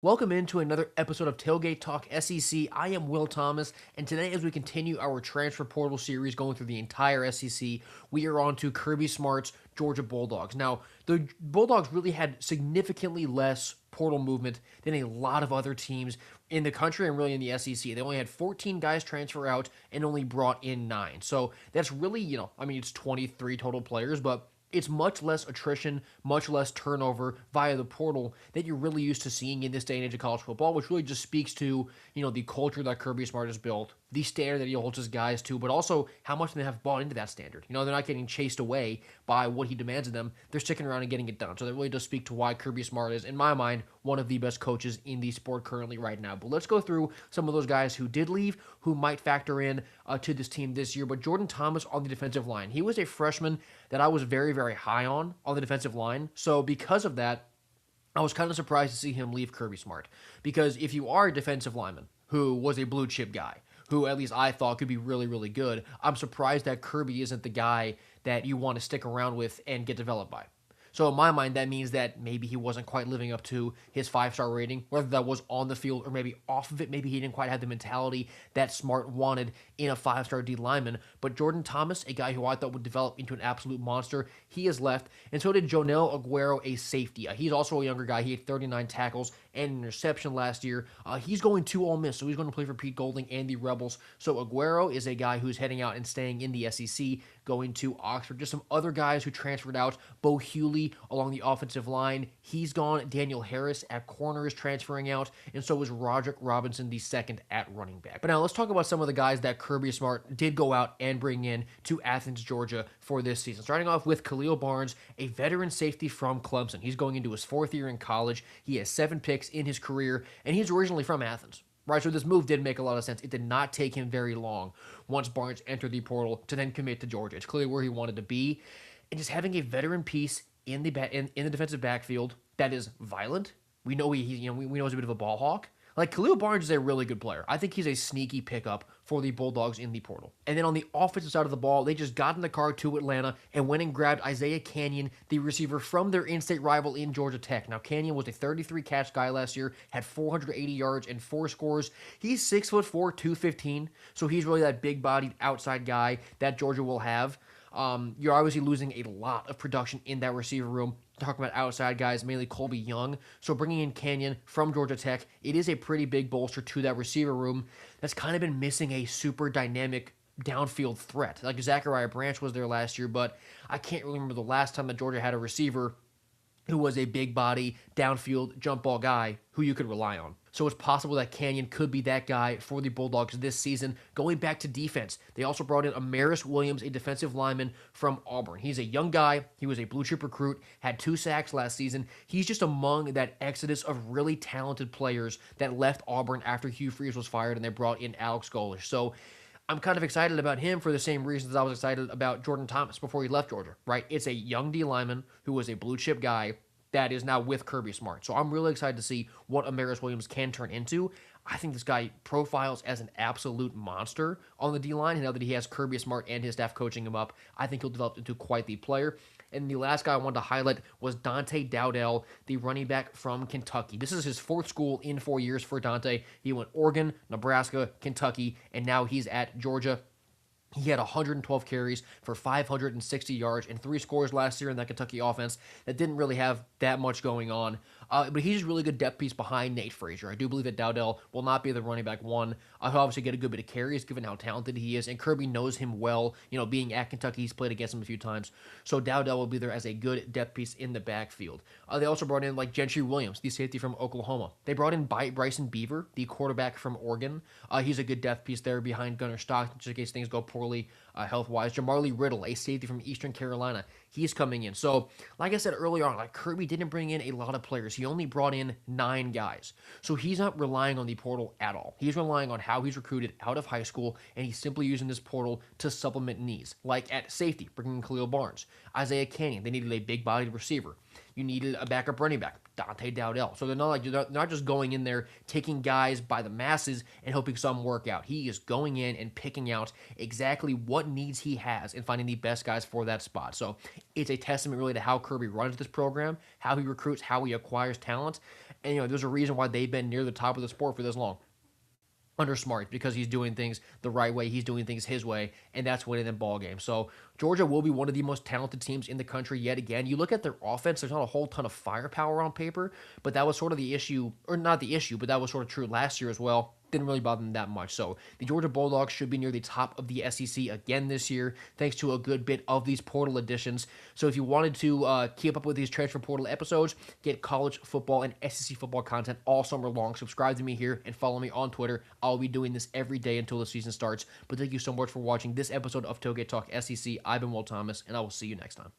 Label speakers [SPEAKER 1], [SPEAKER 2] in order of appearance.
[SPEAKER 1] Welcome into another episode of Tailgate Talk SEC. I am Will Thomas, and today, as we continue our transfer portal series going through the entire SEC, we are on to Kirby Smart's Georgia Bulldogs. Now, the Bulldogs really had significantly less portal movement than a lot of other teams in the country and really in the SEC. They only had 14 guys transfer out and only brought in 9. So that's really, it's 23 total players, but it's much less attrition, much less turnover via the portal that you're really used to seeing in this day and age of college football, which really just speaks to, the culture that Kirby Smart has built, the standard that he holds his guys to, but also how much they have bought into that standard. They're not getting chased away by what he demands of them. They're sticking around and getting it done. So that really does speak to why Kirby Smart is, in my mind, one of the best coaches in the sport currently right now. But let's go through some of those guys who did leave, who might factor in to this team this year. But Jordan Thomas on the defensive line, he was a freshman that I was very, very high on the defensive line. So because of that, I was kind of surprised to see him leave Kirby Smart. Because if you are a defensive lineman who was a blue chip guy, who at least I thought could be really, really good, I'm surprised that Kirby isn't the guy that you want to stick around with and get developed by. So in my mind, that means that maybe he wasn't quite living up to his 5-star rating, whether that was on the field or maybe off of it. Maybe he didn't quite have the mentality that Smart wanted in a 5-star D lineman. But Jordan Thomas, a guy who I thought would develop into an absolute monster, he has left. And so did Jonel Aguero, a safety. He's also a younger guy. He had 39 tackles and an interception last year. He's going to Ole Miss, so he's going to play for Pete Golding and the Rebels. So Aguero is a guy who's heading out and staying in the SEC, going to Oxford. Just some other guys who transferred out. Bo Hewley along the offensive line, he's gone. Daniel Harris at corner is transferring out, and so is Roderick Robinson, the second at running back. But now let's talk about some of the guys that Kirby Smart did go out and bring in to Athens, Georgia for this season. Starting off with Khalil Barnes, a veteran safety from Clemson. He's going into his 4th year in college. He has 7 picks in his career, and he's originally from Athens. Right, so this move did make a lot of sense. It did not take him very long once Barnes entered the portal to then commit to Georgia. It's clearly where he wanted to be, and just having a veteran piece in the defensive backfield that is violent. We know we know he's a bit of a ball hawk. Like, Khalil Barnes is a really good player. I think he's a sneaky pickup for the Bulldogs in the portal. And then on the offensive side of the ball, they just got in the car to Atlanta and went and grabbed Isaiah Canyon, the receiver from their in-state rival in Georgia Tech. Now, Canyon was a 33-catch guy last year, had 480 yards and 4 scores. He's 6'4", 215, so he's really that big-bodied outside guy that Georgia will have. You're obviously losing a lot of production in that receiver room. Talking about outside guys, mainly Colby Young. So bringing in Canyon from Georgia Tech, it is a pretty big bolster to that receiver room that's kind of been missing a super dynamic downfield threat. Like, Zachariah Branch was there last year, but I can't really remember the last time that Georgia had a receiver who was a big body, downfield, jump ball guy who you could rely on. So it's possible that Canyon could be that guy for the Bulldogs this season. Going back to defense, they also brought in Amaris Williams, a defensive lineman from Auburn. He's a young guy. He was a blue chip recruit, had 2 sacks last season. He's just among that exodus of really talented players that left Auburn after Hugh Freeze was fired and they brought in Alex Golesh. So I'm kind of excited about him for the same reasons I was excited about Jordan Thomas before he left Georgia, right? It's a young D lineman who was a blue chip guy that is now with Kirby Smart. So I'm really excited to see what Amaris Williams can turn into. I think this guy profiles as an absolute monster on the D-line. And now that he has Kirby Smart and his staff coaching him up, I think he'll develop into quite the player. And the last guy I wanted to highlight was Dante Dowdell, the running back from Kentucky. This is his 4th school in 4 years for Dante. He went Oregon, Nebraska, Kentucky, and now he's at Georgia. He had 112 carries for 560 yards and 3 scores last year in that Kentucky offense that didn't really have that much going on. But he's just a really good depth piece behind Nate Frazier. I do believe that Dowdell will not be the running back one. He'll obviously get a good bit of carries given how talented he is, and Kirby knows him well. Being at Kentucky, he's played against him a few times. So Dowdell will be there as a good depth piece in the backfield. They also brought in like Gentry Williams, the safety from Oklahoma. They brought in Bryson Beaver, the quarterback from Oregon. He's a good depth piece there behind Gunnar Stockton, just in case things go poorly health-wise. Jamarly Riddle, a safety from Eastern Carolina. He's coming in. So, like I said earlier on, Kirby didn't bring in a lot of players. He only brought in 9 guys. So he's not relying on the portal at all. He's relying on how he's recruited out of high school, and he's simply using this portal to supplement needs. Like at safety, bringing in Khalil Barnes. Isaiah Canyon, they needed a big-bodied receiver. You needed a backup running back, Dante Dowdell. So they're not just going in there taking guys by the masses and hoping some work out. He is going in and picking out exactly what needs he has and finding the best guys for that spot. So it's a testament really to how Kirby runs this program, how he recruits, how he acquires talent. And, there's a reason why they've been near the top of the sport for this long under Smart, because he's doing things the right way, he's doing things his way, and that's winning them ball games. So Georgia will be one of the most talented teams in the country yet again. You look at their offense, there's not a whole ton of firepower on paper, but that was sort of the issue, or not the issue, but that was sort of true last year as well. Didn't really bother them that much. So the Georgia Bulldogs should be near the top of the SEC again this year, thanks to a good bit of these portal additions. So if you wanted to keep up with these transfer portal episodes, get college football and SEC football content all summer long, subscribe to me here and follow me on Twitter. I'll be doing this every day until the season starts. But thank you so much for watching this episode of Tailgate Talk SEC. I've been Will Thomas, and I will see you next time.